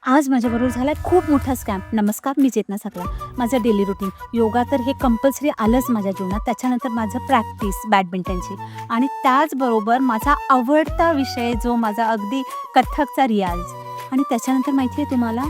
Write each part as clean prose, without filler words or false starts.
आज माझ्याबरोबर झाला आहे खूप मोठा स्कॅम. नमस्कार, मी चेतना सकला. माझं डेली रुटीन योगा तर हे कंपल्सरी आलंच माझ्या जीवनात. त्याच्यानंतर माझं प्रॅक्टिस बॅडमिंटनची आणि त्याचबरोबर माझा आवडता विषय जो माझा अगदी कथ्थकचा रियाज. आणि त्याच्यानंतर माहिती आहे तुम्हाला,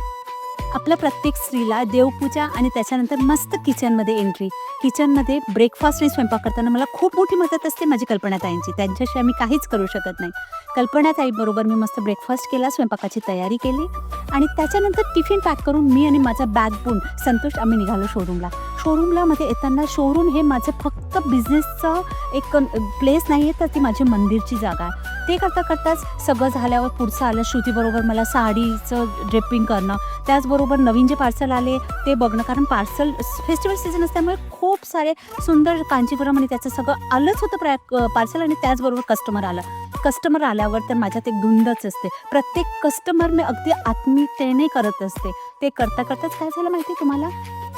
आपल्या प्रत्येक स्त्रीला देवपूजा आणि त्याच्यानंतर मस्त किचनमध्ये एंट्री. किचनमध्ये ब्रेकफास्ट आणि स्वयंपाक करताना मला खूप मोठी मदत असते माझी कल्पनाताईंची. त्यांच्याशिवाय मी काहीच करू शकत नाही. कल्पनाताईबरोबर मी मस्त ब्रेकफास्ट केला, स्वयंपाकाची तयारी केली आणि त्याच्यानंतर टिफिन पॅक करून मी आणि माझा बॅकबोन संतोष आम्ही निघालो शोरूमला. शोरूमलामध्ये येताना शोरूम हे माझं फक्त बिझनेसचं एक प्लेस नाही आहे, तर ती माझी मंदिरची जागा आहे. ते करताच सगळं झाल्यावर पुढचं आलं श्रुतीबरोबर मला साडीचं ड्रेपिंग करणं. त्याचबरोबर नवीन जे पार्सल आले ते बघणं, कारण पार्सल फेस्टिवल सीझन असल्यामुळे खूप सारे सुंदर कांचीपुरम आणि त्याचं सगळं आलंच होतं पार्सल. आणि त्याचबरोबर कस्टमर आल्यावर तर माझ्यात एक धुंदच असते. प्रत्येक कस्टमर मी अगदी आत्मीयतेने करत असते. ते करताच काय झालं माहिती आहे तुम्हाला,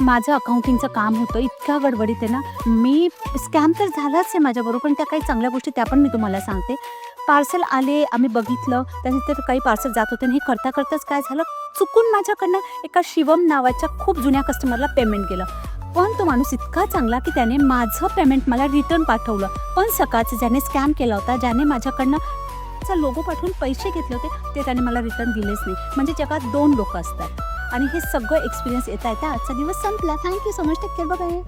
माझं अकाउंटिंगचं काम होतं. इतक्या गडबडीत आहे ना, मी स्कॅम तर झालाच आहे माझ्याबरोबर, पण त्या काही चांगल्या गोष्टी त्या पण मी तुम्हाला सांगते. पार्सल आले, आम्ही बघितलं, त्यानंतर काही पार्सल जात होते आणि हे करताच काय झालं, चुकून माझ्याकडनं एका शिवम नावाच्या खूप जुन्या कस्टमरला पेमेंट केलं. पण तो माणूस इतका चांगला की त्याने माझं पेमेंट मला रिटर्न पाठवलं. पण सकाळचं ज्याने स्कॅम केला होता, ज्याने माझ्याकडनं चा लोगो पाठवून पैसे घेतले होते, ते त्याने मला रिटर्न दिलेच नाही. म्हणजे जगात 2 लोक असतात. आणि हे सगळं एक्सपिरियन्स येता आजचा दिवस संपला. Thank you so much. Take care. Bye.